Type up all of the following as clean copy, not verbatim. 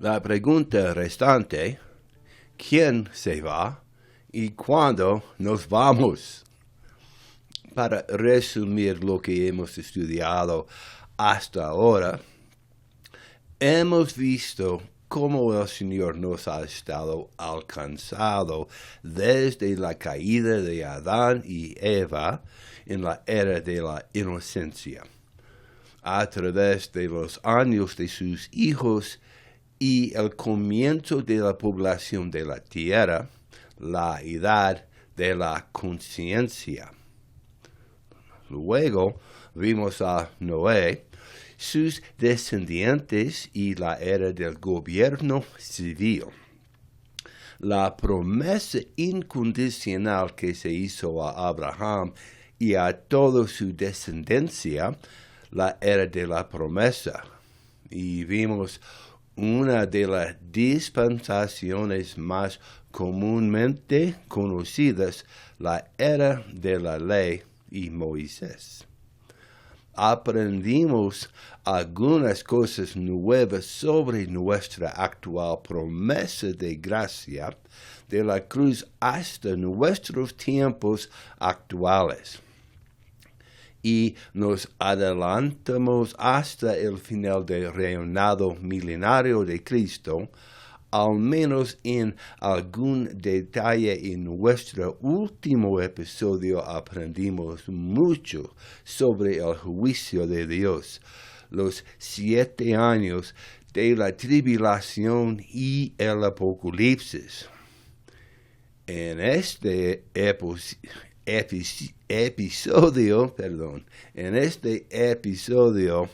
La pregunta restante, ¿quién se va y cuándo nos vamos? Para resumir lo que hemos estudiado hasta ahora, hemos visto cómo el Señor nos ha estado alcanzado desde la caída de Adán y Eva en la era de la inocencia, a través de los años de sus hijos y el comienzo de la población de la tierra, la edad de la conciencia. Luego vimos a Noé, sus descendientes y la era del gobierno civil. La promesa incondicional que se hizo a Abraham y a toda su descendencia, la era de la promesa. Y vimos una de las dispensaciones más comúnmente conocidas, la era de la ley y Moisés. Aprendimos algunas cosas nuevas sobre nuestra actual promesa de gracia de la cruz hasta nuestros tiempos actuales. Y nos adelantamos hasta el final del reinado milenario de Cristo, al menos en algún detalle. En nuestro último episodio aprendimos mucho sobre el juicio de Dios, los 7 años de la tribulación y el apocalipsis. En este episodio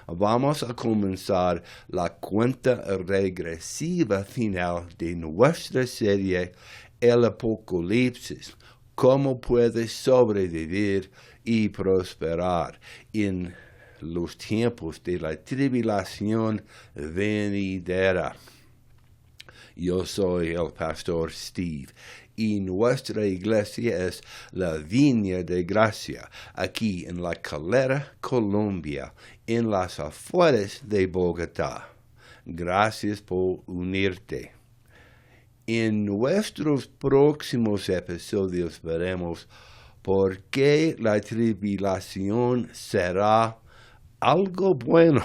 vamos a comenzar la cuenta regresiva final de nuestra serie El Apocalipsis, cómo puedes sobrevivir y prosperar en los tiempos de la tribulación venidera. Yo soy el pastor Steve y nuestra iglesia es la Viña de Gracia, aquí en La Calera, Colombia, en las afueras de Bogotá. Gracias por unirte. En nuestros próximos episodios veremos por qué la tribulación será algo bueno,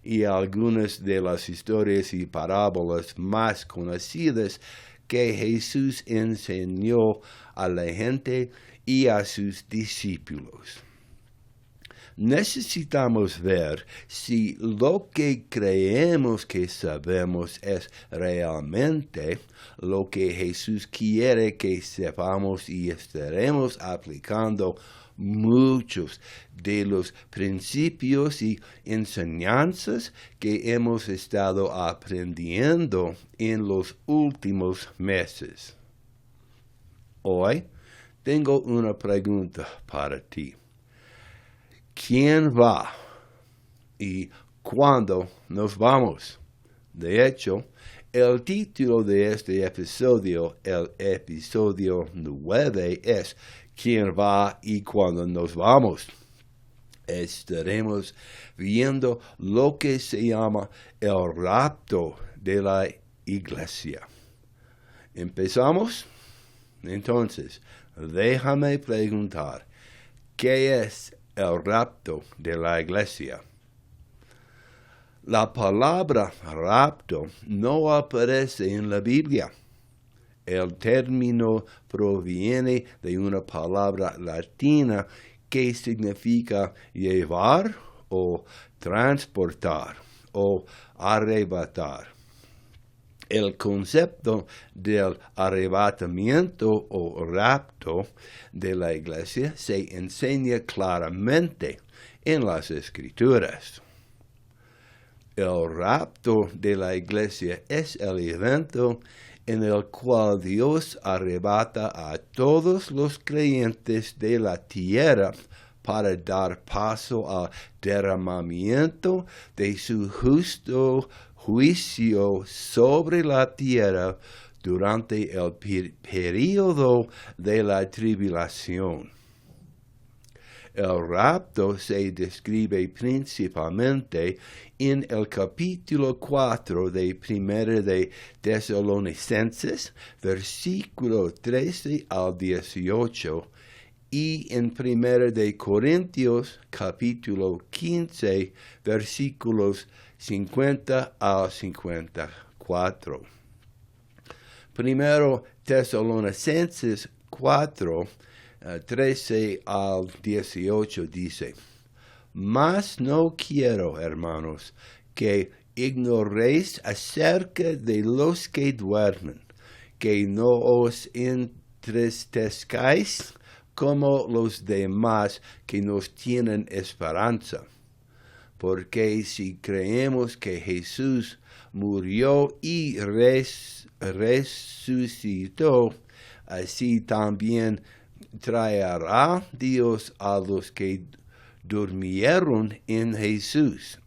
y algunas de las historias y parábolas más conocidas que Jesús enseñó a la gente y a sus discípulos. Necesitamos ver si lo que creemos que sabemos es realmente lo que Jesús quiere que sepamos, y estaremos aplicando muchos de los principios y enseñanzas que hemos estado aprendiendo en los últimos meses. Hoy tengo una pregunta para ti. ¿Quién va y cuándo nos vamos? De hecho, el título de este episodio, el episodio 9, es ¿Quién va y cuándo nos vamos? Estaremos viendo lo que se llama el rapto de la iglesia. ¿Empezamos? Entonces, déjame preguntar, ¿qué es el rapto de la iglesia? La palabra rapto no aparece en la Biblia. El término proviene de una palabra latina que significa llevar o transportar o arrebatar. El concepto del arrebatamiento o rapto de la iglesia se enseña claramente en las Escrituras. El rapto de la iglesia es el evento en el cual Dios arrebata a todos los creyentes de la tierra para dar paso al derramamiento de su justo juicio sobre la tierra durante el período de la tribulación. El rapto se describe principalmente en el capítulo 4 de Primera de Tesalonicenses, versículo 13 al 18, y en Primera de Corintios, capítulo 15, versículos 50 al 54. Primero Tesalonicenses 4, 13 al 18 dice: Mas no quiero, hermanos, que ignoréis acerca de los que duermen, que no os entristezcáis como los demás que nos tienen esperanza. Porque si creemos que Jesús murió y resucitó, así también traerá Dios a los que durmieron en Jesús.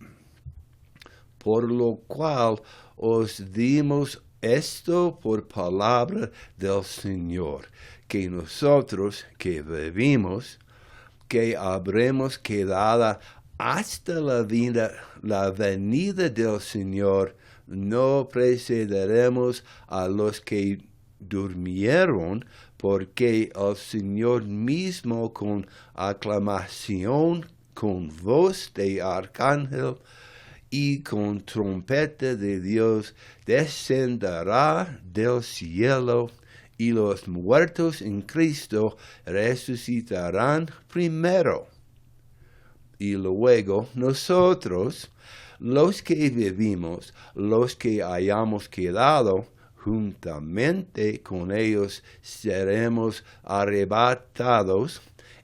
Por lo cual os dimos esto por palabra del Señor, que nosotros que vivimos, que habremos quedado hasta la venida del Señor, no precederemos a los que durmieron, porque el Señor mismo con aclamación, con voz de arcángel y con trompeta de Dios descenderá del cielo, y los muertos en Cristo resucitarán primero. Y luego nosotros, los que vivimos, los que hayamos quedado, juntamente con ellos seremos arrebatados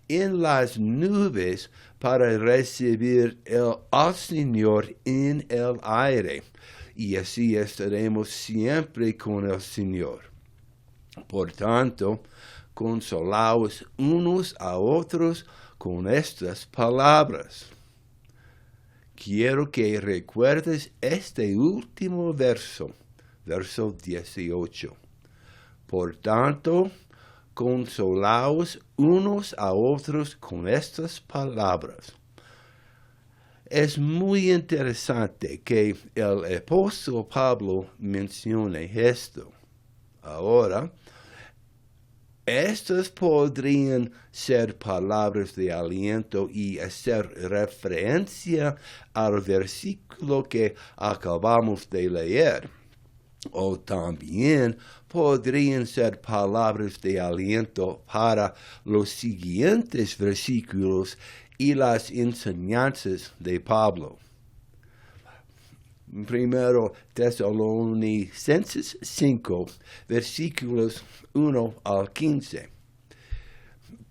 en las nubes para recibir al Señor en el aire, y así estaremos siempre con el Señor. Por tanto, consolaos unos a otros con estas palabras. Quiero que recuerdes este último verso 18. Por tanto, consolaos unos a otros con estas palabras. Es muy interesante que el apóstol Pablo mencione esto. Ahora, estas podrían ser palabras de aliento y hacer referencia al versículo que acabamos de leer. O también podrían ser palabras de aliento para los siguientes versículos y las enseñanzas de Pablo. Primero Tesalonicenses 5, versículos 1 al 15.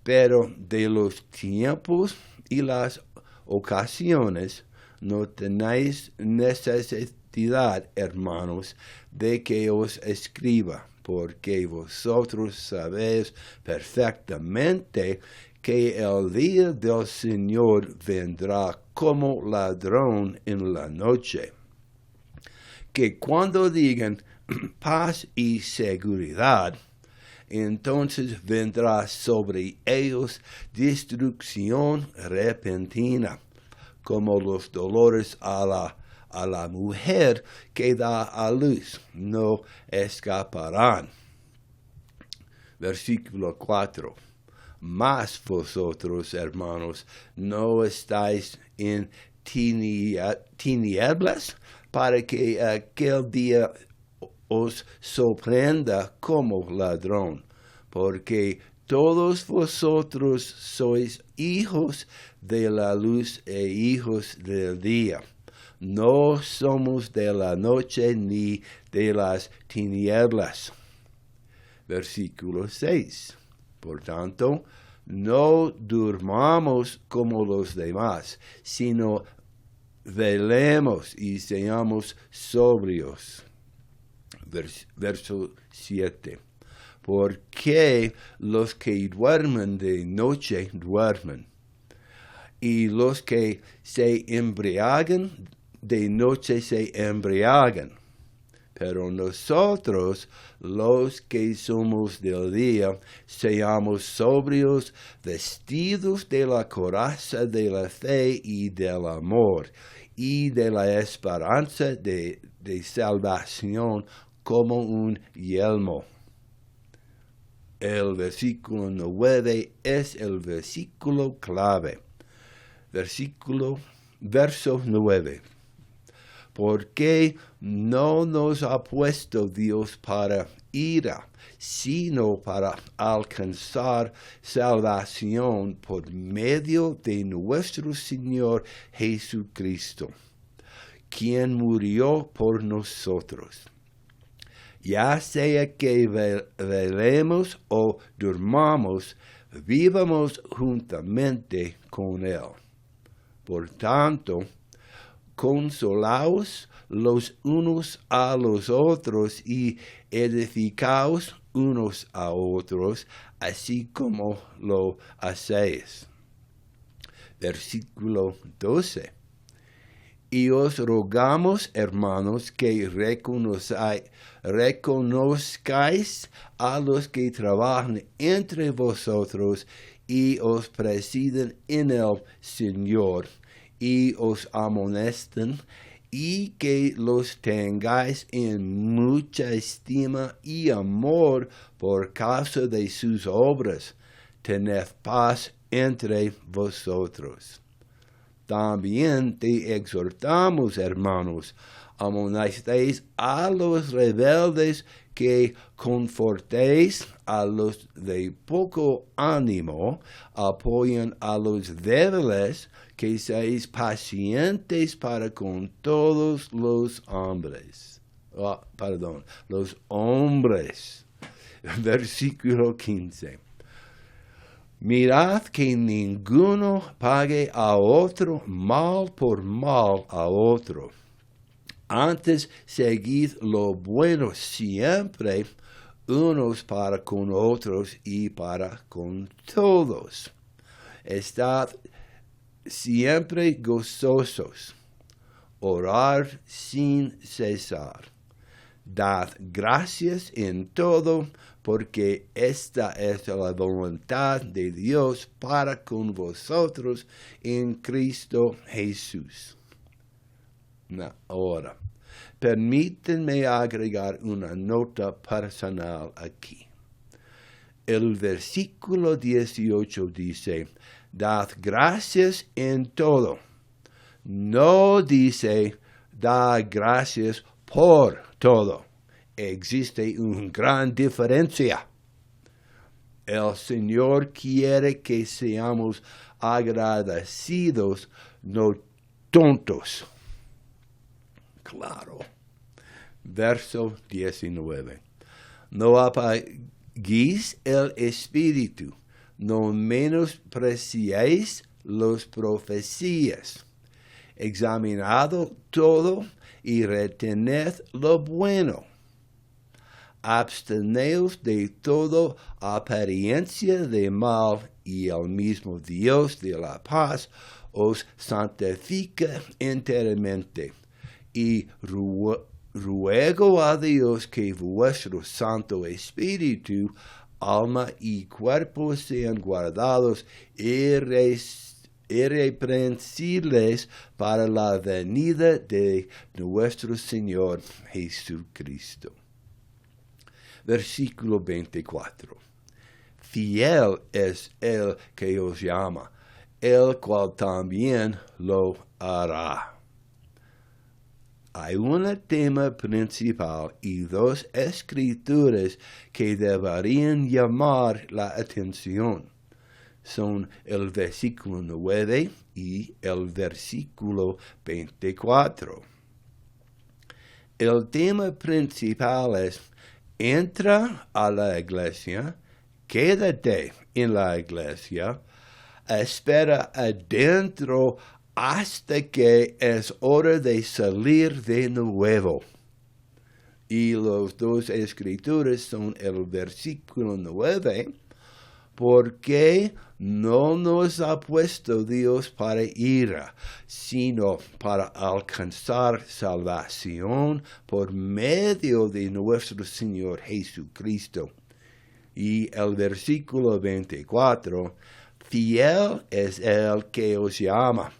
Pero de los tiempos y las ocasiones no tenéis necesidad, hermanos, de que os escriba, porque vosotros sabéis perfectamente que el día del Señor vendrá como ladrón en la noche. Que cuando digan paz y seguridad, entonces vendrá sobre ellos destrucción repentina, como los dolores a la mujer que da a luz, no escaparán. Versículo 4. Mas vosotros, hermanos, no estáis en tinieblas, para que aquel día os sorprenda como ladrón, porque todos vosotros sois hijos de la luz e hijos del día. No somos de la noche ni de las tinieblas. Versículo 6. Por tanto, no durmamos como los demás, sino velemos y seamos sobrios. Verso 7. Porque los que duermen de noche duermen, y los que se embriagan de noche se embriagan. Pero nosotros, los que somos del día, seamos sobrios, vestidos de la coraza de la fe y del amor, y de la esperanza de salvación como un yelmo. El versículo 9 es el versículo clave. Verso 9. Porque no nos ha puesto Dios para ira, sino para alcanzar salvación por medio de nuestro Señor Jesucristo, quien murió por nosotros. Ya sea que velemos o durmamos, vivamos juntamente con Él. Por tanto, consolaos los unos a los otros y edificaos unos a otros, así como lo hacéis. Versículo 12. Y os rogamos, hermanos, que reconozcáis a los que trabajan entre vosotros y os presiden en el Señor, y os amonesten, y que los tengáis en mucha estima y amor por causa de sus obras. Tened paz entre vosotros. También te exhortamos, hermanos, amonestéis a los rebeldes, que confortéis a los de poco ánimo, apoyen a los débiles, que seáis pacientes para con todos los hombres. Los hombres. Versículo 15. Mirad que ninguno pague a otro mal por mal a otro. Antes seguid lo bueno siempre, unos para con otros y para con todos. Estad siempre gozosos, orar sin cesar. Dad gracias en todo, porque esta es la voluntad de Dios para con vosotros en Cristo Jesús. Ahora, permítanme agregar una nota personal aquí. El versículo 18 dice, dad gracias en todo. No dice, dad gracias por todo. Existe una gran diferencia. El Señor quiere que seamos agradecidos, no tontos. Claro. Verso 19. No apaguéis el espíritu, no menospreciéis las profecías. Examinado todo y retened lo bueno. Absteneos de toda apariencia de mal, y el mismo Dios de la paz os santifica enteramente. Y ruego a Dios que vuestro Santo Espíritu, alma y cuerpo sean guardados irreprensibles para la venida de nuestro Señor Jesucristo. Versículo 24. Fiel es el que os llama, el cual también lo hará. Hay un tema principal y dos escrituras que deberían llamar la atención. Son el versículo 9 y el versículo 24. El tema principal es: entra a la iglesia, quédate en la iglesia, espera adentro hasta que es hora de salir de nuevo. Y las dos escrituras son el versículo 9, porque no nos ha puesto Dios para ira, sino para alcanzar salvación por medio de nuestro Señor Jesucristo. Y el versículo 24, fiel es el que os llama,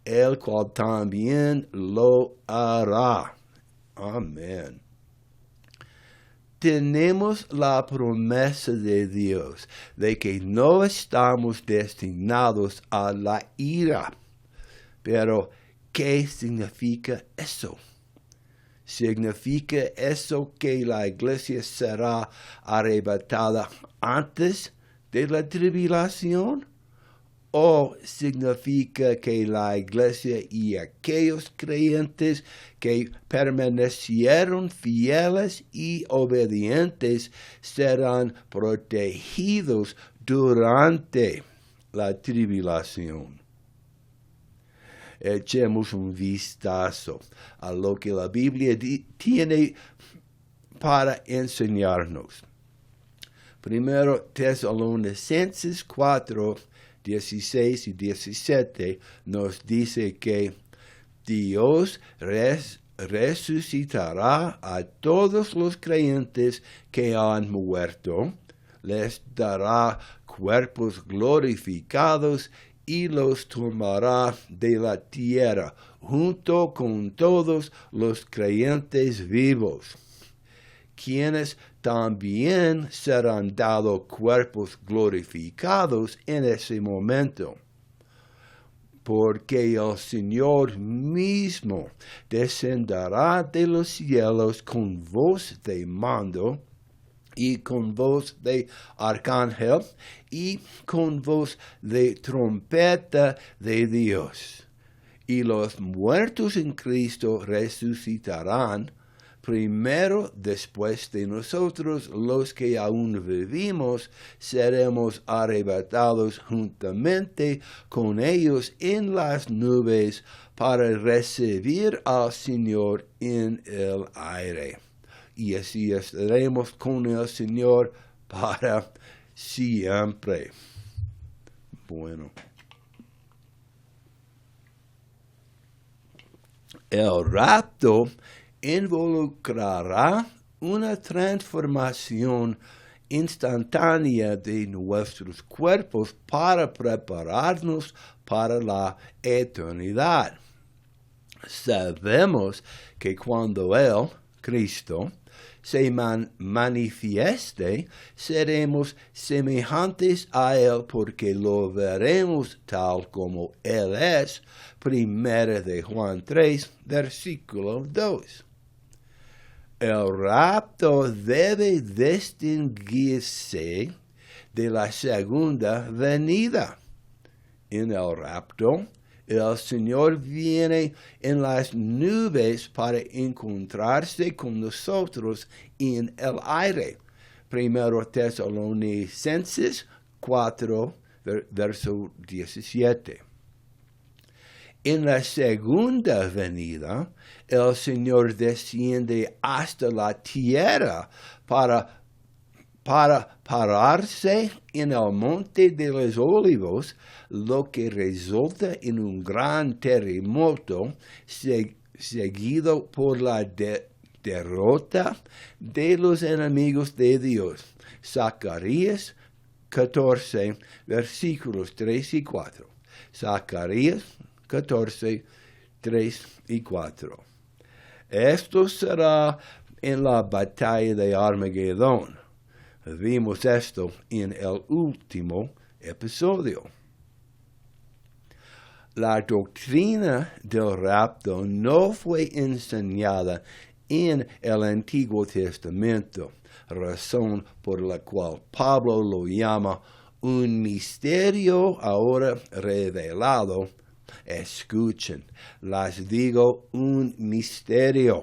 el cual también lo hará. Amén. Tenemos la promesa de Dios de que no estamos destinados a la ira. Pero, ¿qué significa eso? ¿Significa eso que la iglesia será arrebatada antes de la tribulación? ¿O significa que la iglesia y aquellos creyentes que permanecieron fieles y obedientes serán protegidos durante la tribulación? Echemos un vistazo a lo que la Biblia tiene para enseñarnos. Primero, Tesalonicenses 4, 16 y 17 nos dice que Dios resucitará a todos los creyentes que han muerto, les dará cuerpos glorificados y los tomará de la tierra junto con todos los creyentes vivos, quienes también serán dados cuerpos glorificados en ese momento. Porque el Señor mismo descenderá de los cielos con voz de mando, y con voz de arcángel, y con voz de trompeta de Dios. Y los muertos en Cristo resucitarán primero. Después de nosotros, los que aún vivimos, seremos arrebatados juntamente con ellos en las nubes para recibir al Señor en el aire. Y así estaremos con el Señor para siempre. Bueno. El rapto involucrará una transformación instantánea de nuestros cuerpos para prepararnos para la eternidad. Sabemos que cuando Él, Cristo, se manifieste, seremos semejantes a Él porque lo veremos tal como Él es. Primera de Juan 3, versículo 2. El rapto debe distinguirse de la segunda venida. En el rapto, el Señor viene en las nubes para encontrarse con nosotros en el aire. Primero Tesalonicenses 4, verso 17. En la segunda venida, el Señor desciende hasta la tierra para pararse en el monte de los olivos, lo que resulta en un gran terremoto seguido por la derrota de los enemigos de Dios. Zacarías 14, versículos 3 y 4. Zacarías 14, 3 y 4. Esto será en la batalla de Armagedón. Vimos esto en el último episodio. La doctrina del rapto no fue enseñada en el Antiguo Testamento, razón por la cual Pablo lo llama un misterio ahora revelado. Escuchen, les digo un misterio.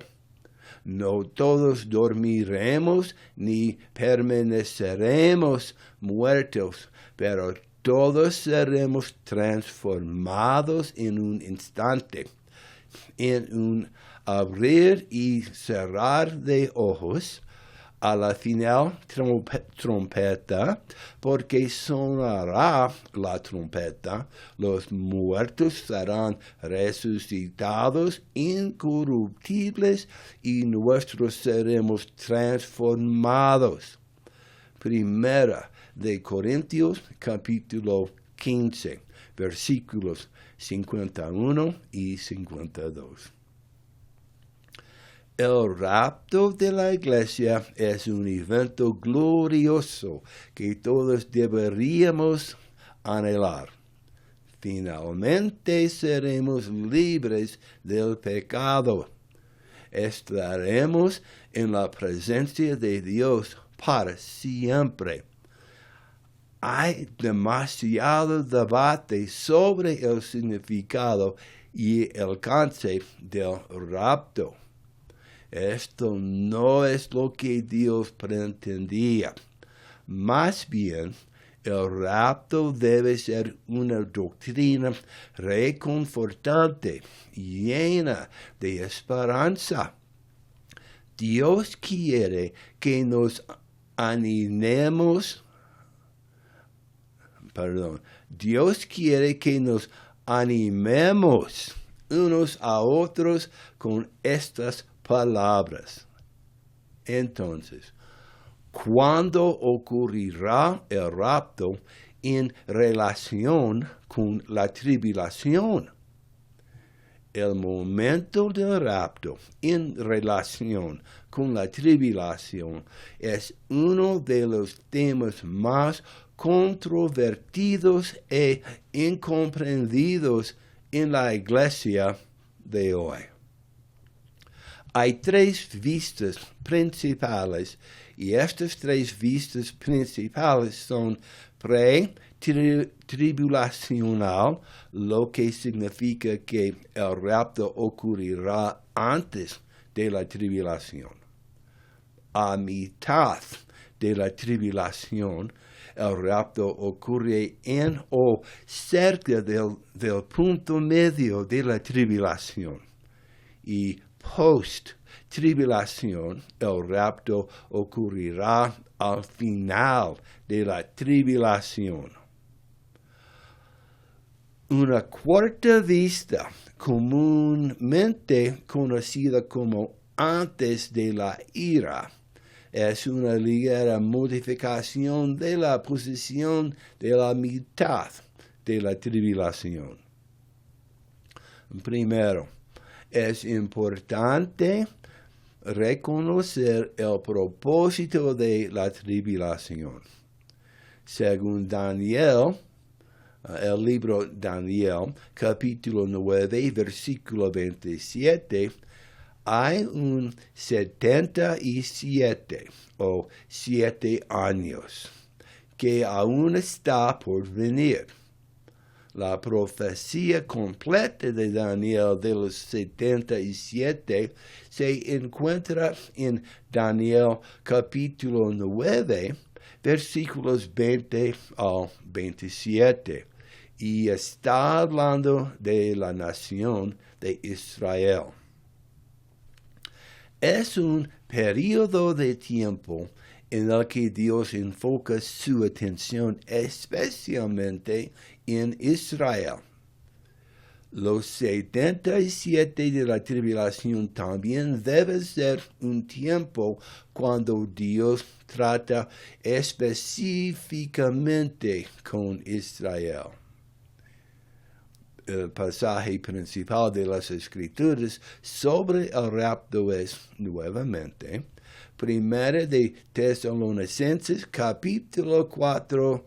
No todos dormiremos ni permaneceremos muertos, pero todos seremos transformados en un instante, en un abrir y cerrar de ojos, a la final trompeta, porque sonará la trompeta, los muertos serán resucitados incorruptibles y nosotros seremos transformados. Primera de Corintios, capítulo 15, versículos 51 y 52. El rapto de la iglesia es un evento glorioso que todos deberíamos anhelar. Finalmente seremos libres del pecado. Estaremos en la presencia de Dios para siempre. Hay demasiado debate sobre el significado y el alcance del rapto. Esto no es lo que Dios pretendía. Más bien, el rapto debe ser una doctrina reconfortante, llena de esperanza. Dios quiere que nos animemos. Dios quiere que nos animemos unos a otros con estas palabras. Entonces, ¿cuándo ocurrirá el rapto en relación con la tribulación? El momento del rapto en relación con la tribulación es uno de los temas más controvertidos e incomprendidos en la iglesia de hoy. Hay tres vistas principales y estas tres vistas principales son pre-tribulacional, lo que significa que el rapto ocurrirá antes de la tribulación. A mitad de la tribulación, el rapto ocurre en o cerca del punto medio de la tribulación. Y post-tribulación, el rapto ocurrirá al final de la tribulación. Una cuarta vista, comúnmente conocida como antes de la ira, es una ligera modificación de la posición de la mitad de la tribulación. Primero, es importante reconocer el propósito de la tribulación. Según Daniel, el libro Daniel, capítulo 9, versículo 27, hay un 77 o 7 años que aún está por venir. La profecía completa de Daniel de los 77 se encuentra en Daniel capítulo 9, versículos 20 al 27, y está hablando de la nación de Israel. Es un periodo de tiempo en el que Dios enfoca su atención especialmente en Israel. Los 77 de la tribulación también debe ser un tiempo cuando Dios trata específicamente con Israel. El pasaje principal de las Escrituras sobre el rapto es, nuevamente, 1 de Tesalonicenses, capítulo 4,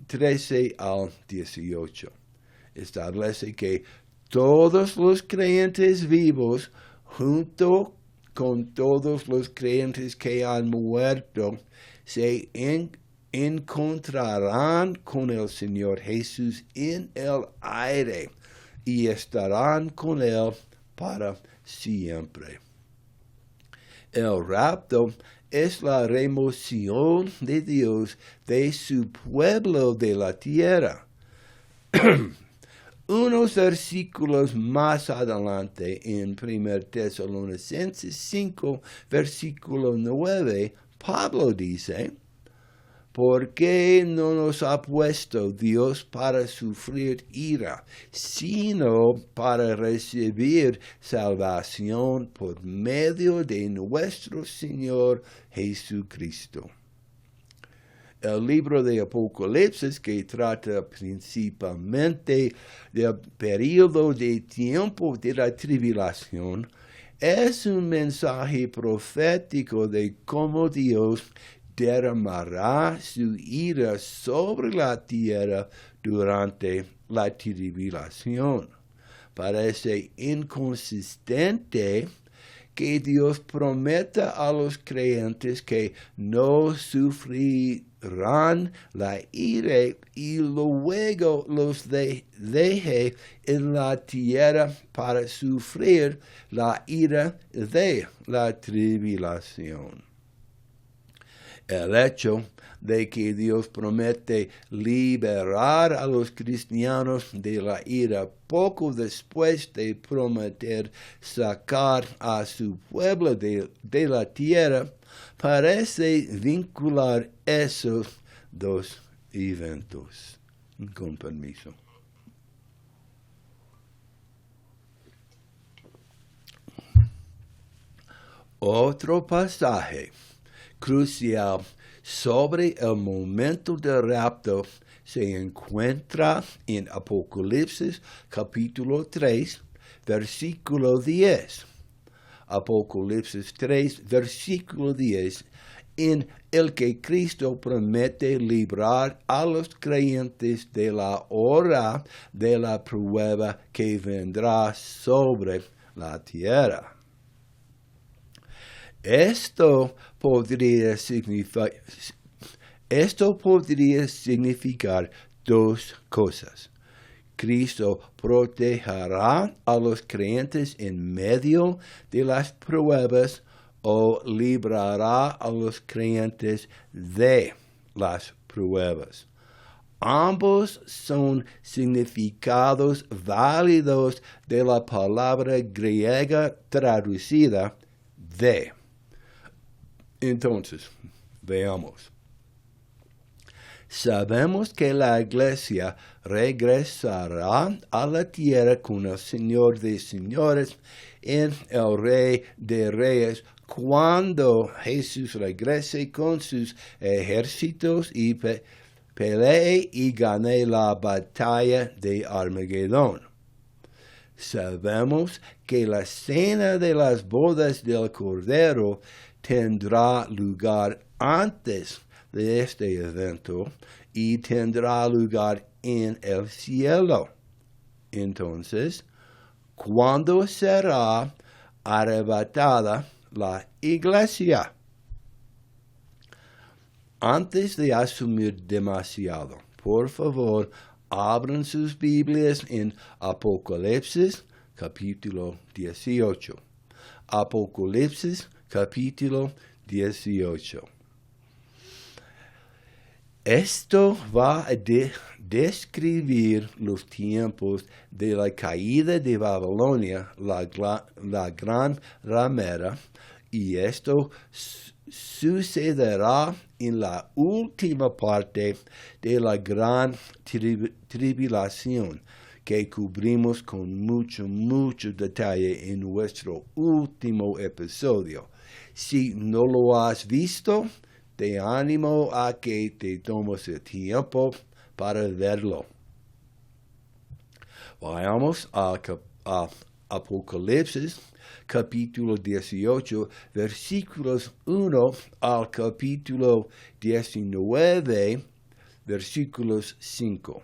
13 al 18. Establece que todos los creyentes vivos, junto con todos los creyentes que han muerto, se encontrarán con el Señor Jesús en el aire y estarán con Él para siempre. El rapto es la remoción de Dios de su pueblo de la tierra. Unos versículos más adelante, en 1 Tesalonicenses 5, versículo 9, Pablo dice, ¿por qué no nos ha puesto Dios para sufrir ira, sino para recibir salvación por medio de nuestro Señor Jesucristo? El libro de Apocalipsis, que trata principalmente del periodo de tiempo de la tribulación, es un mensaje profético de cómo Dios derramará su ira sobre la tierra durante la tribulación. Parece inconsistente que Dios prometa a los creyentes que no sufrirán la ira y luego los deje en la tierra para sufrir la ira de la tribulación. El hecho de que Dios promete liberar a los cristianos de la ira poco después de prometer sacar a su pueblo de la tierra, parece vincular esos dos eventos. Con permiso. Otro pasaje crucial sobre el momento del rapto se encuentra en Apocalipsis capítulo 3, versículo 10. Apocalipsis 3, versículo 10, en el que Cristo promete librar a los creyentes de la hora de la prueba que vendrá sobre la tierra. Esto podría significar dos cosas. Cristo protegerá a los creyentes en medio de las pruebas o librará a los creyentes de las pruebas. Ambos son significados válidos de la palabra griega traducida de. Entonces, veamos. Sabemos que la iglesia regresará a la tierra con el Señor de señores en el Rey de reyes cuando Jesús regrese con sus ejércitos y pelee y gane la batalla de Armagedón. Sabemos que la cena de las bodas del Cordero tendrá lugar antes de este evento y tendrá lugar en el cielo. Entonces, ¿cuándo será arrebatada la iglesia? Antes de asumir demasiado, por favor, abran sus Biblias en Apocalipsis capítulo 18. Apocalipsis capítulo 18. Esto va a describir los tiempos de la caída de Babilonia, la gran ramera, y esto sucederá en la última parte de la gran tribulación que cubrimos con mucho detalle en nuestro último episodio. Si no lo has visto, te animo a que te tomes el tiempo para verlo. Vayamos a Apocalipsis, capítulo 18, versículos 1 al capítulo 19, versículos 5.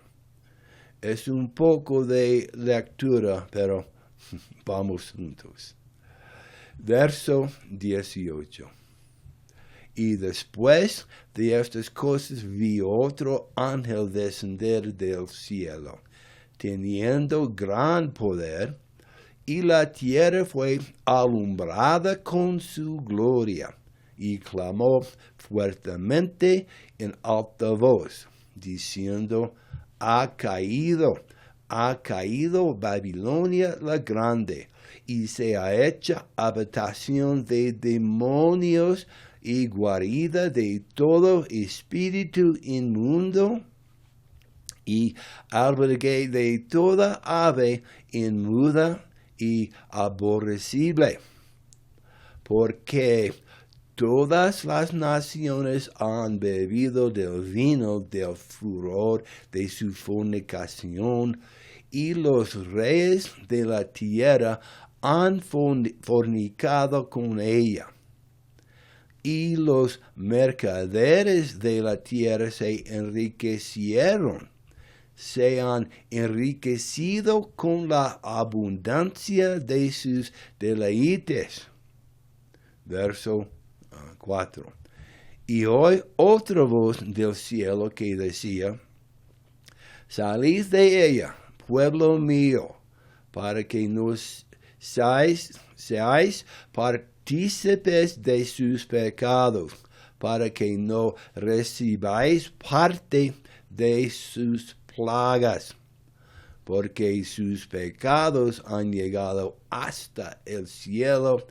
Es un poco de lectura, pero vamos juntos. Verso 18. Y después de estas cosas vi otro ángel descender del cielo, teniendo gran poder, y la tierra fue alumbrada con su gloria, y clamó fuertemente en alta voz, diciendo, ha caído Babilonia la grande, y se ha hecho habitación de demonios y guarida de todo espíritu inmundo, y albergue de toda ave inmunda y aborrecible. Porque todas las naciones han bebido del vino del furor de su fornicación, y los reyes de la tierra han fornicado con ella. Y los mercaderes de la tierra se enriquecieron, se han enriquecido con la abundancia de sus deleites. Verso 4. Y oí otra voz del cielo que decía: salid de ella, pueblo mío, para que no seáis partícipes de sus pecados, para que no recibáis parte de sus plagas, porque sus pecados han llegado hasta el cielo,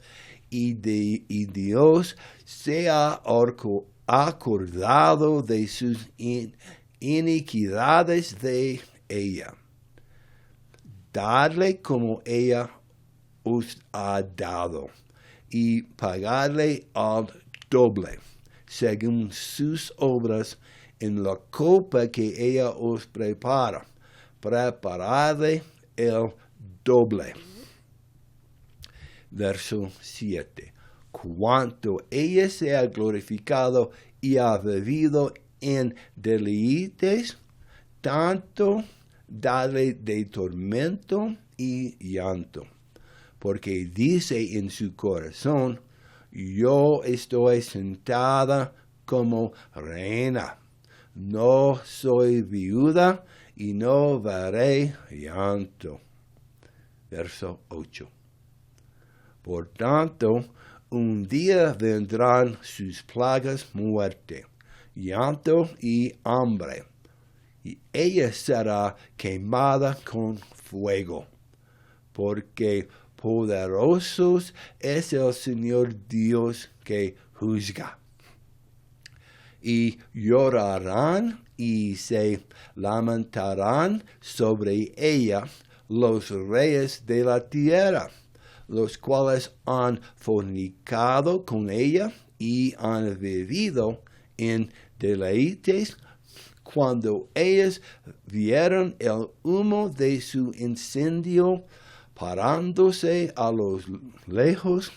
y Dios se ha acordado de sus iniquidades de ella. Dadle como ella os ha dado, y pagadle al doble, según sus obras, en la copa que ella os prepara. Preparadle el doble. Verso 7. Cuanto ella se ha glorificado y ha vivido en deleites, tanto dadle de tormento y llanto, porque dice en su corazón: yo estoy sentada como reina, no soy viuda y no veré llanto. Verso 8. Por tanto, un día vendrán sus plagas, muerte, llanto y hambre, y ella será quemada con fuego, porque poderoso es el Señor Dios que juzga. Y llorarán y se lamentarán sobre ella los reyes de la tierra, los cuales han fornicado con ella y han vivido en deleites, cuando ellos vieron el humo de su incendio, parándose a lo lejos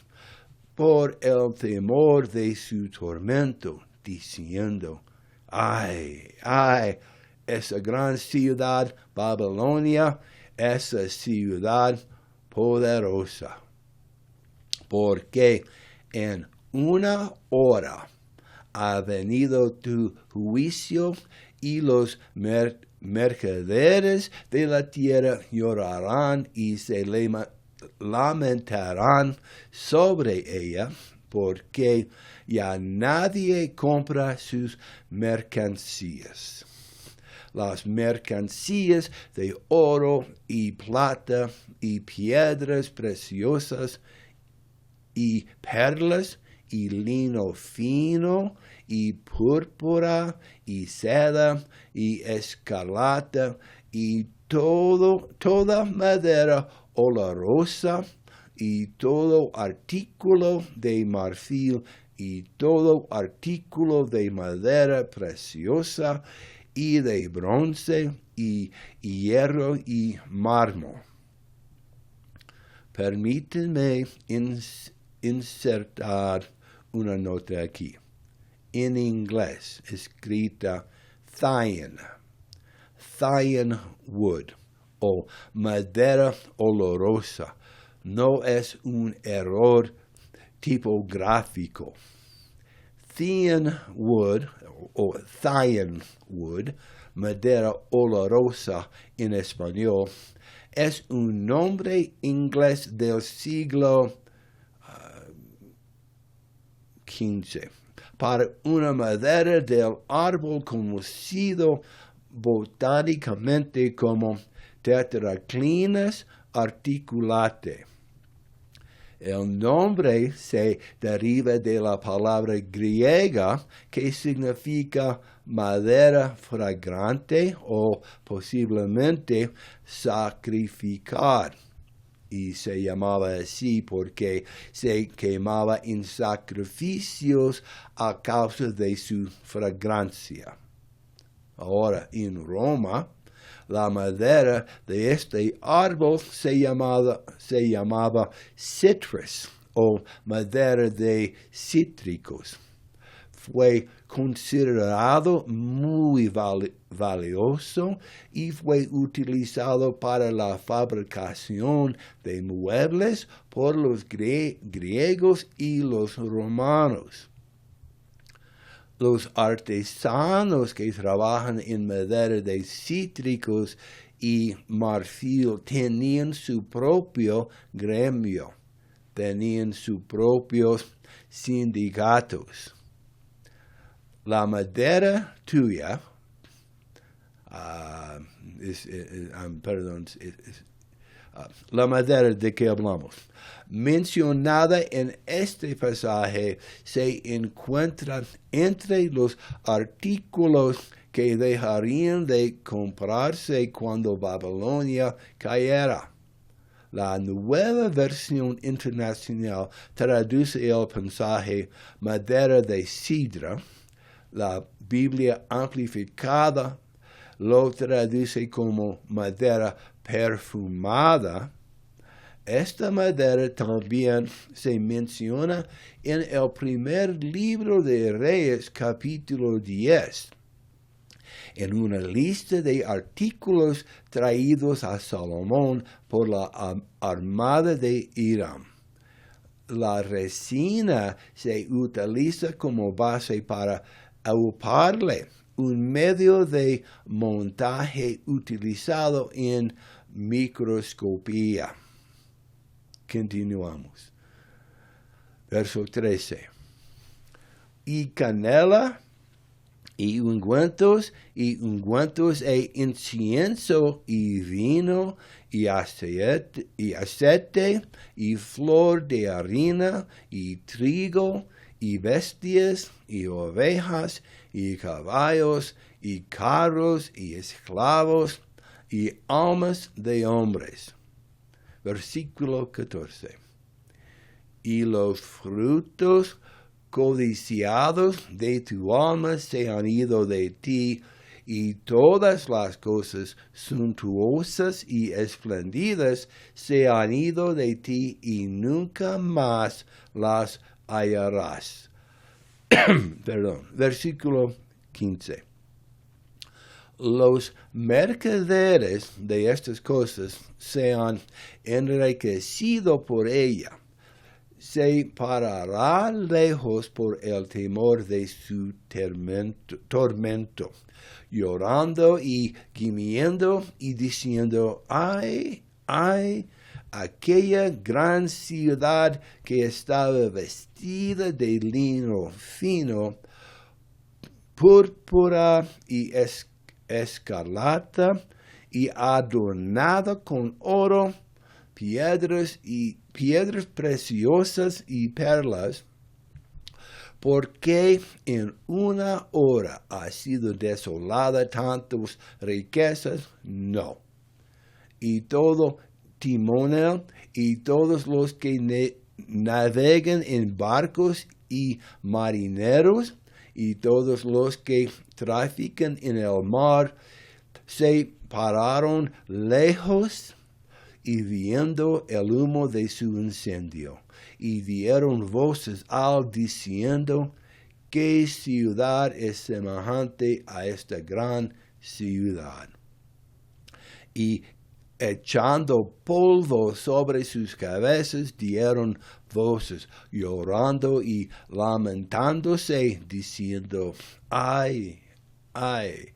por el temor de su tormento, diciendo: ay, ay, esa gran ciudad Babilonia, esa ciudad poderosa, porque en una hora ha venido tu juicio, y los mercaderes de la tierra llorarán y se lamentarán sobre ella, porque ya nadie compra sus mercancías. Las mercancías de oro y plata y piedras preciosas y perlas y lino fino y púrpura y seda y escarlata y toda madera olorosa y todo artículo de marfil y todo artículo de madera preciosa y de bronce y hierro y mármol. Permítanme insertar una nota aquí. En inglés, escrita Thyine wood, o madera olorosa. No es un error tipográfico. Thyine wood, o Thyine wood, madera olorosa en español, es un nombre inglés del siglo XV para una madera del árbol conocido botánicamente como Tetraclinas articulate. El nombre se deriva de la palabra griega que significa madera fragrante o posiblemente sacrificar. Y se llamaba así porque se quemaba en sacrificios a causa de su fragancia. Ahora, en Roma, la madera de este árbol se llamaba citrus o madera de cítricos. Fue considerado muy valioso y fue utilizado para la fabricación de muebles por los griegos y los romanos. Los artesanos que trabajan en madera de cítricos y marfil tenían su propio gremio, tenían sus propios sindicatos. La madera tuya, la madera de que hablamos, mencionada en este pasaje, se encuentra entre los artículos que dejarían de comprarse cuando Babilonia cayera. La nueva versión internacional traduce el pasaje madera de sidra. La Biblia amplificada lo traduce como madera perfumada. Esta madera también se menciona en el primer libro de Reyes, capítulo 10, en una lista de artículos traídos a Salomón por la armada de Hiram. La resina se utiliza como base para auparle, un medio de montaje utilizado en microscopía. Continuamos. Verso 13. Y canela, y ungüentos e incienso, y vino, y aceite, y flor de harina, y trigo, y bestias, y ovejas, y caballos, y carros, y esclavos, y almas de hombres. Versículo 14. Y los frutos codiciados de tu alma se han ido de ti, y todas las cosas suntuosas y espléndidas se han ido de ti, y nunca más las hallarás. Versículo 15. Los mercaderes de estas cosas se han enriquecido por ella. Se parará lejos por el temor de su tormento, llorando y gimiendo y diciendo: ay, ay, aquella gran ciudad que estaba vestida de lino fino, púrpura y escarlata, y adornada con oro, piedras preciosas y perlas, porque en una hora ha sido desolada tantas riquezas, no. Y todo timonel y todos los que navegan en barcos y marineros y todos los que trafican en el mar se pararon lejos y viendo el humo de su incendio, y dieron voces diciendo: ¿qué ciudad es semejante a esta gran ciudad? Y echando polvo sobre sus cabezas, dieron voces, llorando y lamentándose, diciendo: ay, ay,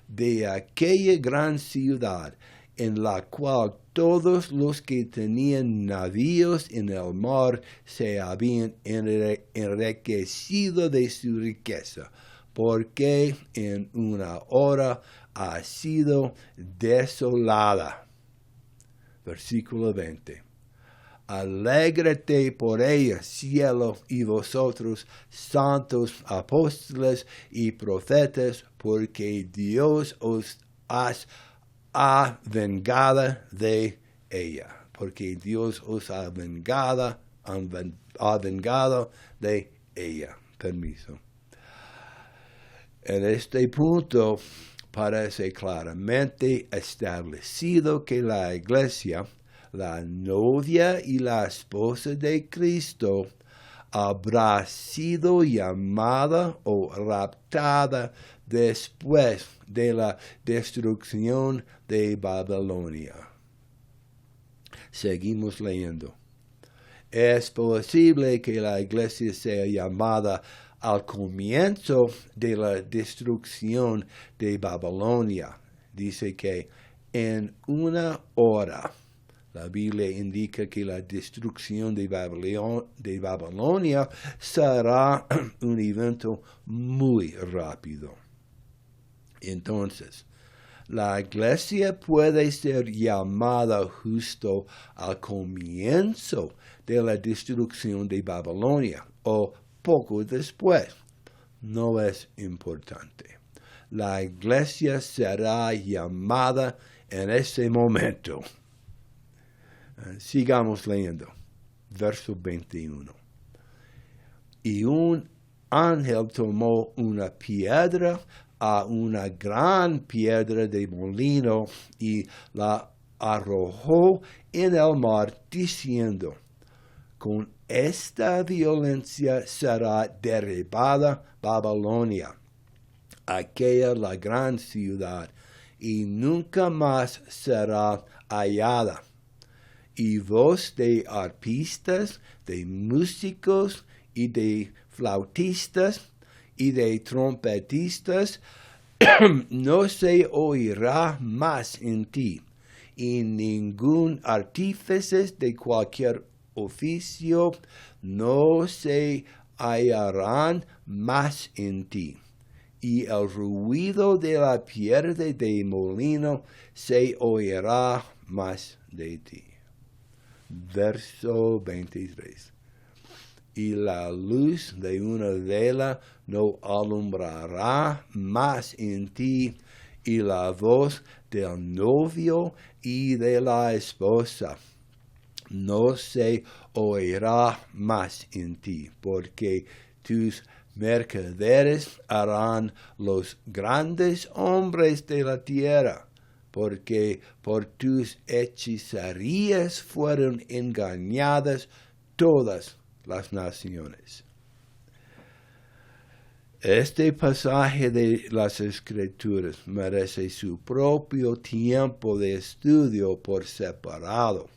de aquella gran ciudad, en la cual todos los que tenían navíos en el mar se habían enriquecido de su riqueza, porque en una hora ha sido desolada. Versículo 20. Alégrate por ella, cielo, y vosotros, santos apóstoles y profetas, porque Dios os ha vengado de ella. Porque Dios os ha vengado de ella. Permiso. En este punto parece claramente establecido que la iglesia, la novia y la esposa de Cristo, habrá sido llamada o raptada después de la destrucción de Babilonia. Seguimos leyendo. Es posible que la iglesia sea llamada al comienzo de la destrucción de Babilonia. Dice que en una hora. La Biblia indica que la destrucción de Babilonia será un evento muy rápido. Entonces, la iglesia puede ser llamada justo al comienzo de la destrucción de Babilonia o poco después. No es importante. La iglesia será llamada en ese momento. Sigamos leyendo. Verso 21. Y un ángel tomó una piedra, una gran piedra de molino, y la arrojó en el mar, diciendo: con esta violencia será derribada Babilonia, aquella la gran ciudad, y nunca más será hallada. Y voz de arpistas, de músicos y de flautistas y de trompetistas no se oirá más en ti, y ningún artífice de cualquier oficio no se hallarán más en ti, y el ruido de la piedra de molino se oirá más de ti. Verso 23. Y la luz de una vela no alumbrará más en ti, y la voz del novio y de la esposa no se oirá más en ti, porque tus mercaderes harán los grandes hombres de la tierra, porque por tus hechicerías fueron engañadas todas las naciones. Este pasaje de las Escrituras merece su propio tiempo de estudio por separado,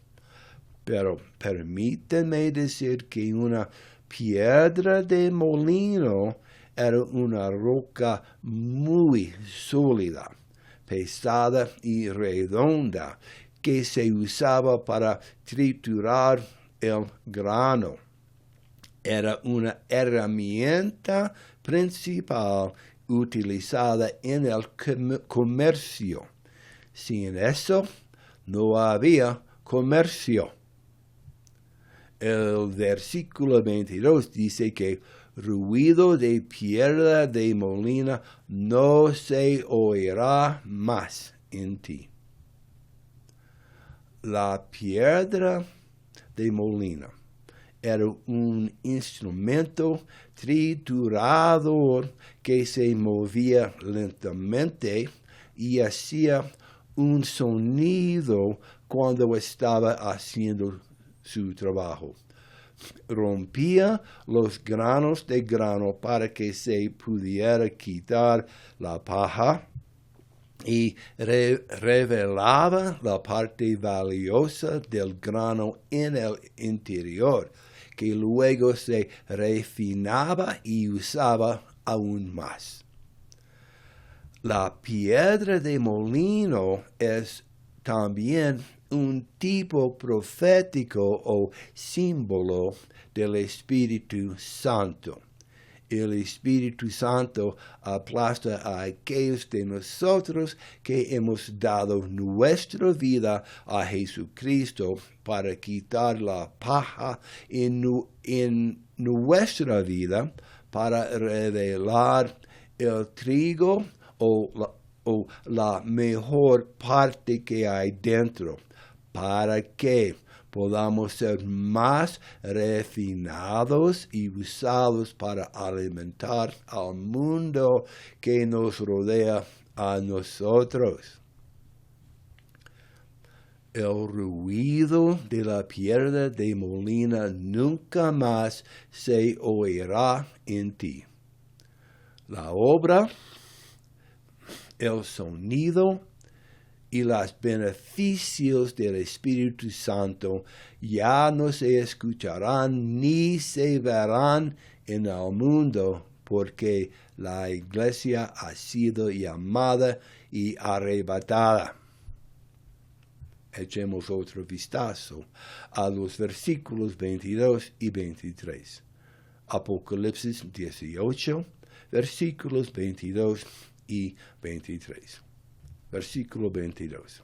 pero permítanme decir que una piedra de molino era una roca muy sólida, pesada y redonda, que se usaba para triturar el grano. Era una herramienta principal utilizada en el comercio. Sin eso, no había comercio. El versículo 22 dice que ruido de piedra de molina no se oirá más en ti. La piedra de molina era un instrumento triturador que se movía lentamente y hacía un sonido cuando estaba haciendo su trabajo. Rompía los granos de grano para que se pudiera quitar la paja y revelaba la parte valiosa del grano en el interior, que luego se refinaba y usaba aún más. La piedra de molino es también un tipo profético o símbolo del Espíritu Santo. el Espíritu Santo aplasta a aquellos de nosotros que hemos dado nuestra vida a Jesucristo para quitar la paja en nuestra vida, para revelar el trigo o la mejor parte que hay dentro, para que podamos ser más refinados y usados para alimentar al mundo que nos rodea a nosotros. El ruido de la piedra de molino nunca más se oirá en ti. La obra, el sonido y los beneficios del Espíritu Santo ya no se escucharán ni se verán en el mundo, porque la iglesia ha sido llamada y arrebatada. Echemos otro vistazo a los versículos 22 y 23. Apocalipsis 18, versículos 22 y 23. Versículo 22.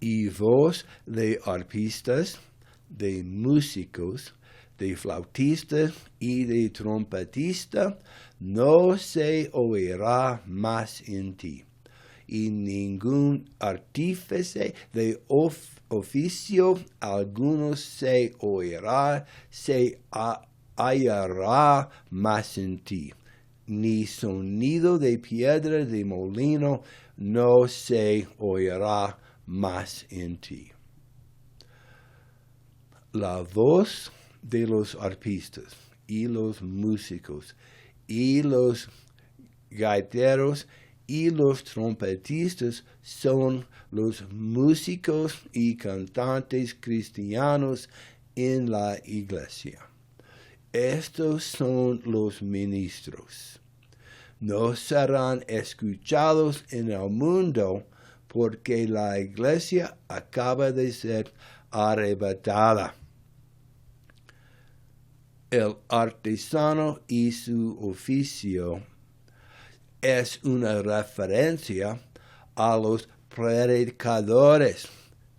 Y voz de arpistas, de músicos, de flautistas y de trompetistas no se oirá más en ti. Y ningún artífice de oficio alguno se oirá, se hallará más en ti. Ni sonido de piedra de molino no se oirá más en ti. La voz de los arpistas y los músicos y los gaiteros y los trompetistas son los músicos y cantantes cristianos en la iglesia. Estos son los ministros. No serán escuchados en el mundo porque la iglesia acaba de ser arrebatada. El artesano y su oficio es una referencia a los predicadores,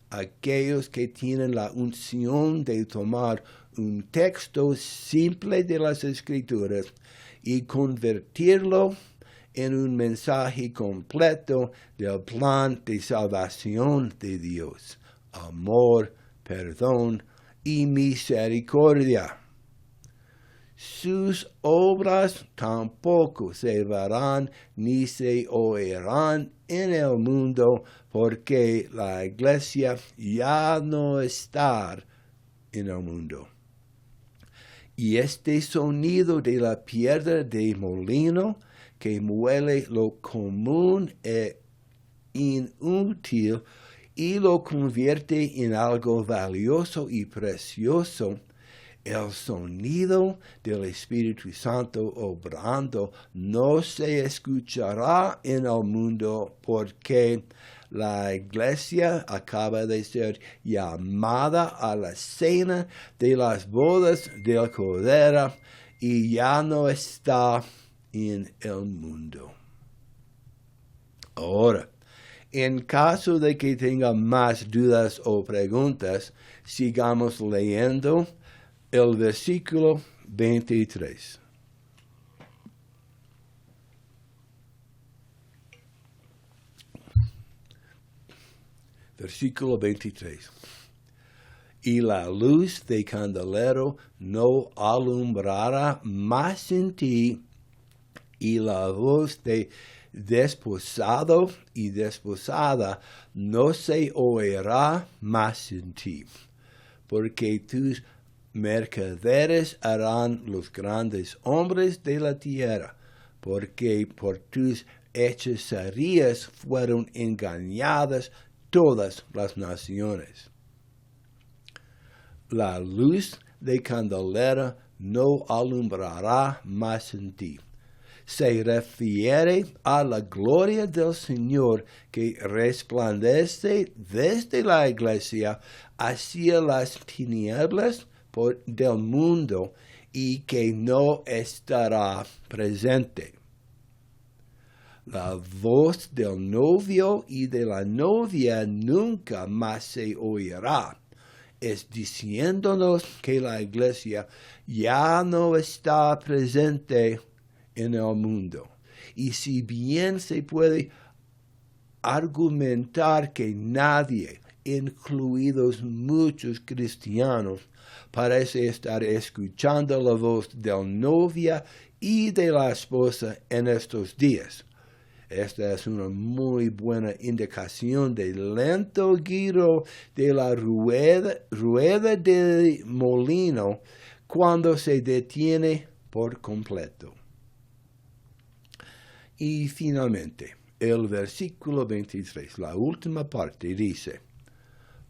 aquellos que tienen la unción de tomar un texto simple de las Escrituras y convertirlo en un mensaje completo del plan de salvación de Dios, amor, perdón y misericordia. Sus obras tampoco se verán ni se oirán en el mundo, porque la iglesia ya no está en el mundo. Y este sonido de la piedra de molino que muele lo común e inútil y lo convierte en algo valioso y precioso, el sonido del Espíritu Santo obrando no se escuchará en el mundo, porque la iglesia acaba de ser llamada a la cena de las bodas del Cordero y ya no está en el mundo. Ahora, en caso de que tenga más dudas o preguntas, sigamos leyendo el versículo 23. Versículo 23. Y la luz de candelero no alumbrará más en ti, y la voz de desposado y desposada no se oirá más en ti, porque tus mercaderes harán los grandes hombres de la tierra, porque por tus hechicerías fueron engañadas todas las naciones. La luz de candelera no alumbrará más en ti. Se refiere a la gloria del Señor que resplandece desde la iglesia hacia las tinieblas del mundo y que no estará presente. La voz del novio y de la novia nunca más se oirá. Es diciéndonos que la iglesia ya no está presente en el mundo. Y si bien se puede argumentar que nadie, incluidos muchos cristianos, parece estar escuchando la voz del novia y de la esposa en estos días. Esta es una muy buena indicación del lento giro de la rueda del molino cuando se detiene por completo. Y finalmente, el versículo 23, la última parte, dice: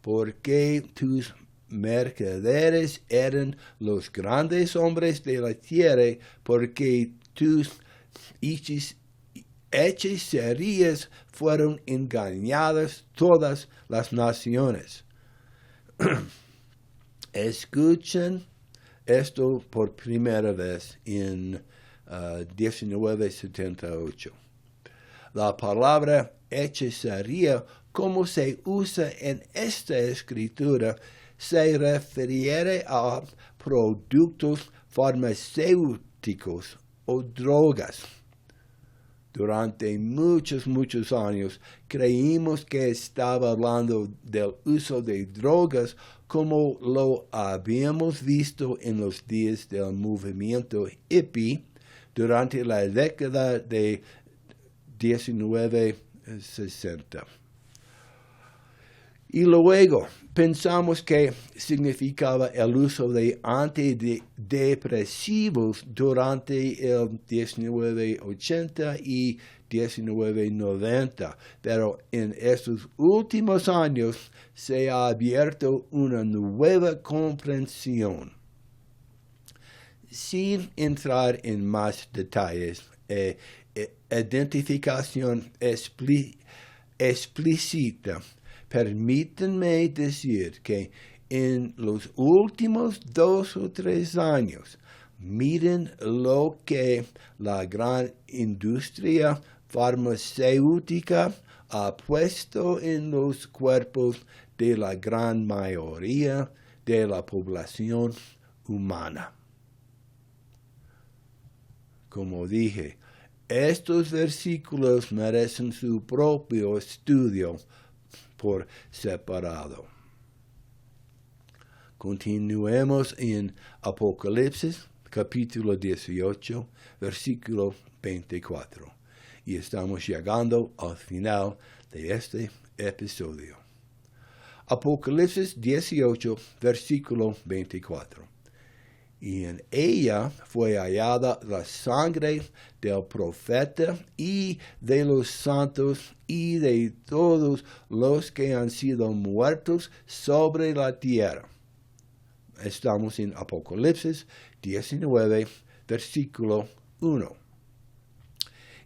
porque tus mercaderes eran los grandes hombres de la tierra, porque tus hechicerías fueron engañadas todas las naciones. Escuchen esto por primera vez en 1978. La palabra hechicería, como se usa en esta escritura, se refiere a productos farmacéuticos o drogas. Durante muchos años creímos que estaba hablando del uso de drogas como lo habíamos visto en los días del movimiento hippie durante la década de 1960. Y luego pensamos que significaba el uso de antidepresivos durante el 1980 y 1990, pero en estos últimos años se ha abierto una nueva comprensión. Sin entrar en más detalles, identificación explícita, permítanme decir que en los últimos 2 o 3 años, miren lo que la gran industria farmacéutica ha puesto en los cuerpos de la gran mayoría de la población humana. Como dije, estos versículos merecen su propio estudio por separado. Continuemos en Apocalipsis, capítulo 18, versículo 24. Y estamos llegando al final de este episodio. Apocalipsis 18, versículo 24. Y en ella fue hallada la sangre del profeta y de los santos y de todos los que han sido muertos sobre la tierra. Estamos en Apocalipsis 19, versículo 1.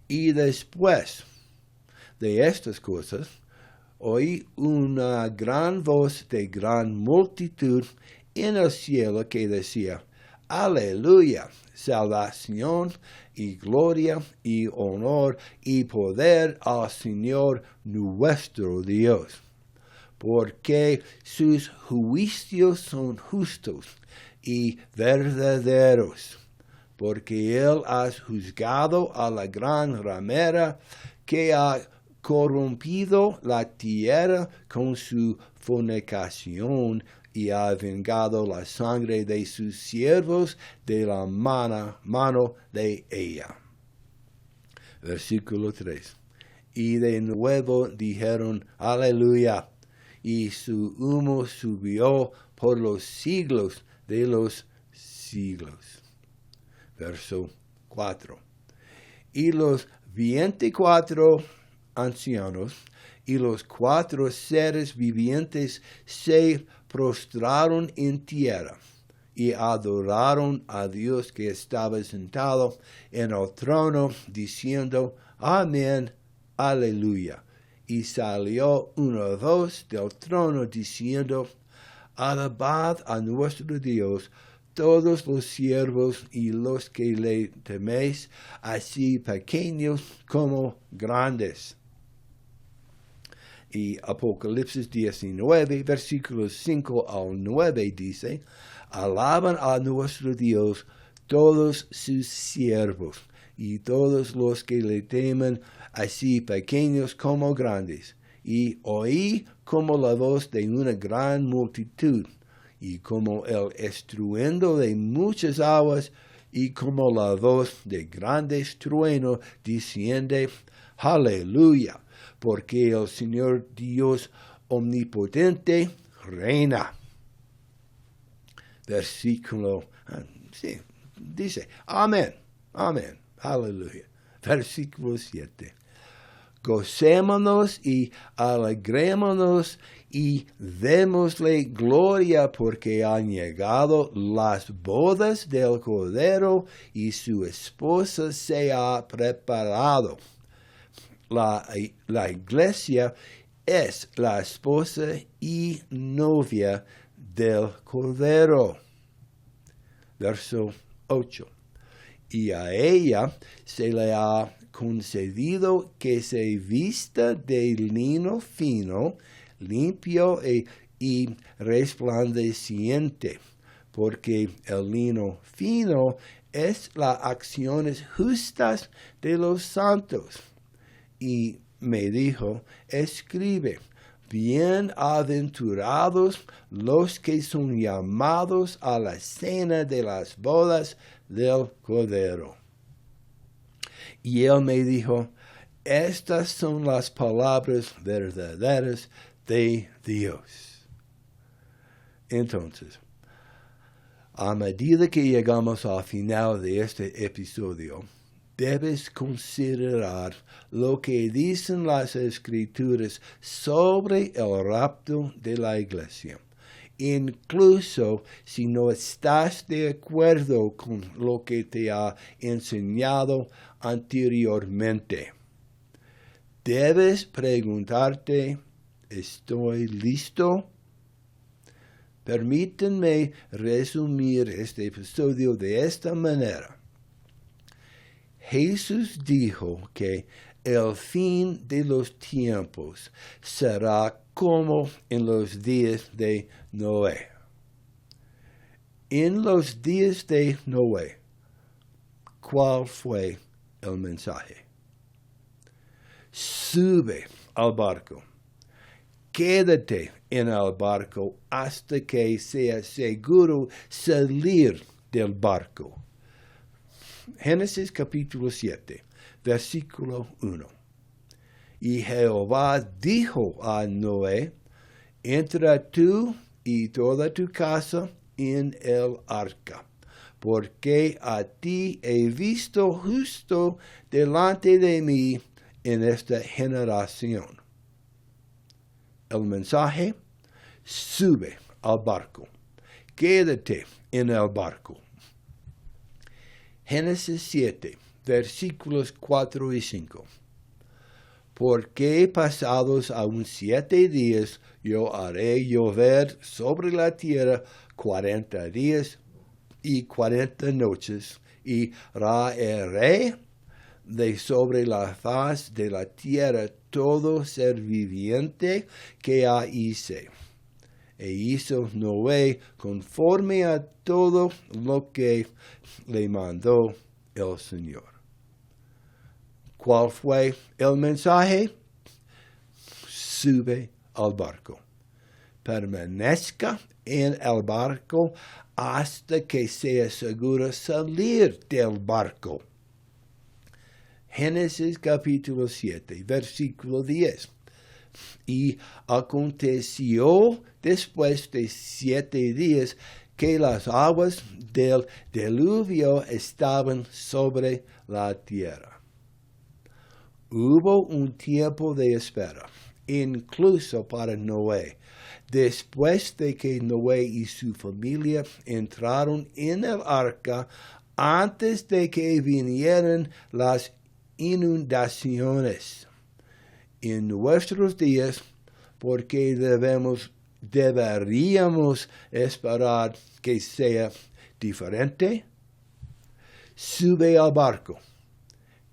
Y después de estas cosas, oí una gran voz de gran multitud en el cielo que decía: Aleluya, salvación y gloria y honor y poder al Señor nuestro Dios, porque sus juicios son justos y verdaderos, porque Él ha juzgado a la gran ramera que ha corrompido la tierra con su fornicación y ha vengado la sangre de sus siervos de la mano de ella. Versículo 3. Y de nuevo dijeron: Aleluya, y su humo subió por los siglos de los siglos. Verso 4. Y los 24 ancianos y los 4 seres vivientes se prostraron en tierra y adoraron a Dios que estaba sentado en el trono, diciendo: Amén, aleluya. Y salió una voz del trono diciendo: Alabad a nuestro Dios, todos los siervos y los que le teméis, así pequeños como grandes. Y Apocalipsis 19, versículos 5 al 9 dice, alaban a nuestro Dios todos sus siervos y todos los que le temen, así pequeños como grandes. Y oí como la voz de una gran multitud, y como el estruendo de muchas aguas, y como la voz de grandes truenos, diciendo, Aleluya, porque el Señor Dios omnipotente reina. Versículo, sí, dice, amén, amén, aleluya. Versículo 7. Gocémonos y alegrémonos y démosle gloria porque han llegado las bodas del Cordero y su esposa se ha preparado. La iglesia es la esposa y novia del Cordero. Verso 8. Y a ella se le ha concedido que se vista de lino fino, limpio y resplandeciente, porque el lino fino es las acciones justas de los santos. Y me dijo, escribe, bienaventurados los que son llamados a la cena de las bodas del Cordero. Y él me dijo, estas son las palabras verdaderas de Dios. Entonces, a medida que llegamos al final de este episodio, debes considerar lo que dicen las Escrituras sobre el rapto de la iglesia. Incluso si no estás de acuerdo con lo que te ha enseñado anteriormente. Debes preguntarte, ¿estoy listo? Permítanme resumir este episodio de esta manera. Jesús dijo que el fin de los tiempos será como en los días de Noé. En los días de Noé, ¿cuál fue el mensaje? Sube al barco. Quédate en el barco hasta que sea seguro salir del barco. Génesis capítulo 7, versículo 1. Y Jehová dijo a Noé, entra tú y toda tu casa en el arca, porque a ti he visto justo delante de mí en esta generación. El mensaje, sube al barco, quédate en el barco. Génesis 7, versículos 4 y 5. Porque pasados aún 7 días yo haré llover sobre la tierra 40 días y 40 noches, y raeré de sobre la faz de la tierra todo ser viviente que hice. E hizo Noé conforme a todo lo que le mandó el Señor. ¿Cuál fue el mensaje? Sube al barco. Permanezca en el barco hasta que sea seguro salir del barco. Génesis capítulo 7, versículo 10. Y aconteció después de 7 días que las aguas del diluvio estaban sobre la tierra. Hubo un tiempo de espera, incluso para Noé. Después de que Noé y su familia entraron en el arca, antes de que vinieran las inundaciones. En nuestros días, porque deberíamos esperar que sea diferente, sube al barco.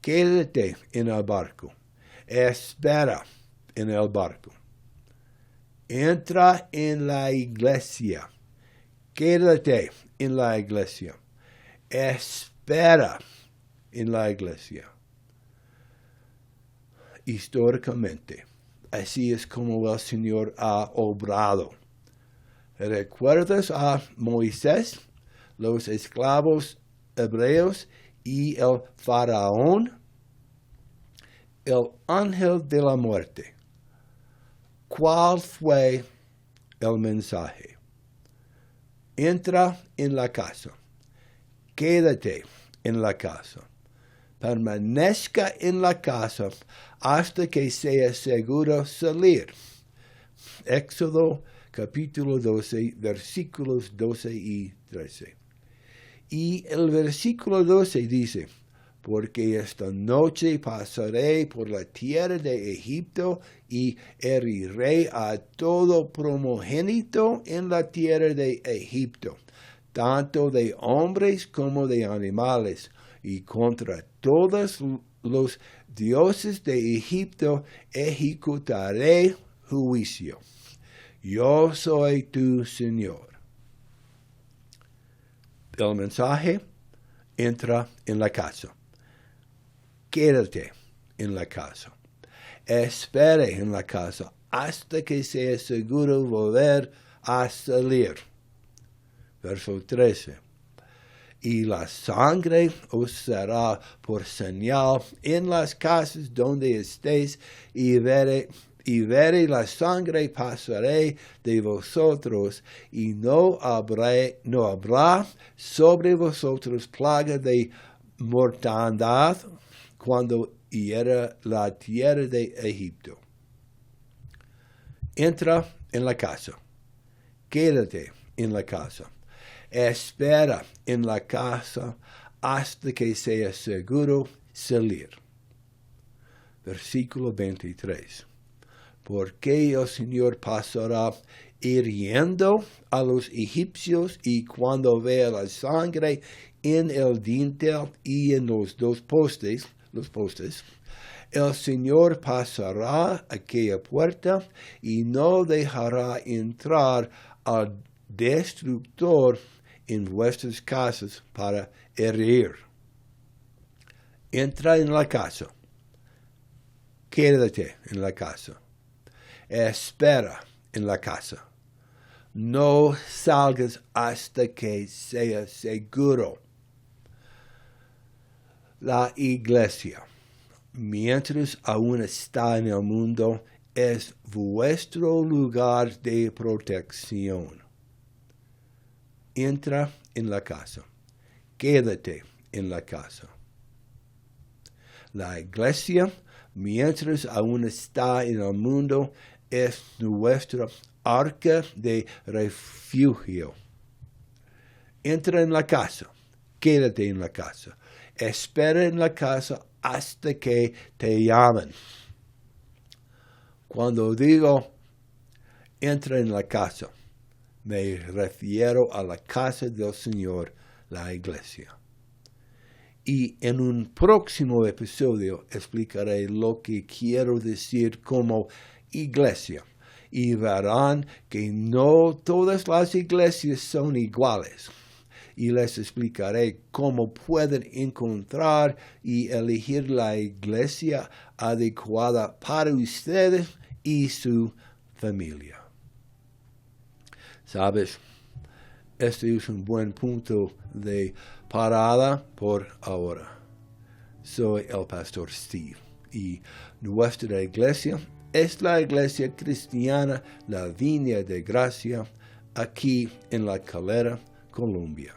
Quédate en el barco. Espera en el barco. Entra en la iglesia. Quédate en la iglesia. Espera en la iglesia. Históricamente, así es como el Señor ha obrado. ¿Recuerdas a Moisés, los esclavos hebreos y el faraón? El ángel de la muerte. ¿Cuál fue el mensaje? Entra en la casa. Quédate en la casa. Permanezca en la casa hasta que sea seguro salir. Éxodo capítulo 12, versículos 12 y 13. Y el versículo 12 dice, porque esta noche pasaré por la tierra de Egipto y heriré a todo primogénito en la tierra de Egipto, tanto de hombres como de animales, y contra todos los dioses de Egipto ejecutaré juicio. Yo soy tu Señor. El mensaje: entra en la casa. Quédate en la casa. Espere en la casa hasta que sea seguro volver a salir. Verso 13. Y la sangre os será por señal en las casas donde estéis, y veré la sangre, pasaré de vosotros, y no habrá sobre vosotros plaga de mortandad cuando hiera la tierra de Egipto. Entra en la casa. Quédate en la casa. Espera en la casa hasta que sea seguro salir. Versículo 23. Porque el Señor pasará hiriendo a los egipcios, y cuando vea la sangre en el dintel y en los postes, el Señor pasará aquella puerta y no dejará entrar al destructor en vuestras casas para herir. Entra en la casa. Quédate en la casa. Espera en la casa. No salgas hasta que sea seguro. La iglesia, mientras aún está en el mundo, es vuestro lugar de protección. Entra en la casa. Quédate en la casa. La iglesia, mientras aún está en el mundo, es nuestra arca de refugio. Entra en la casa. Quédate en la casa. Espera en la casa hasta que te llamen. Cuando digo entra en la casa, me refiero a la casa del Señor, la iglesia. Y en un próximo episodio explicaré lo que quiero decir como iglesia. Y verán que no todas las iglesias son iguales. Y les explicaré cómo pueden encontrar y elegir la iglesia adecuada para ustedes y su familia. ¿Sabes? Este es un buen punto de parada por ahora. Soy el pastor Steve y nuestra iglesia es la iglesia cristiana La Viña de Gracia, aquí en La Calera, Colombia.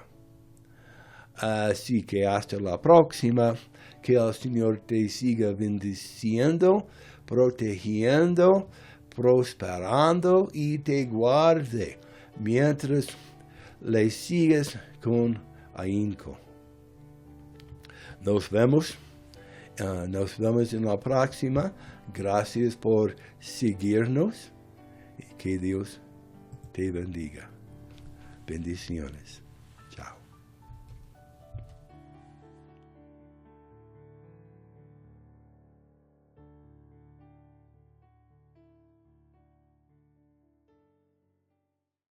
Así que hasta la próxima, que el Señor te siga bendiciendo, protegiendo, prosperando y te guarde mientras le sigues con ahínco. Nos vemos en la próxima. Gracias por seguirnos y que Dios te bendiga. Bendiciones.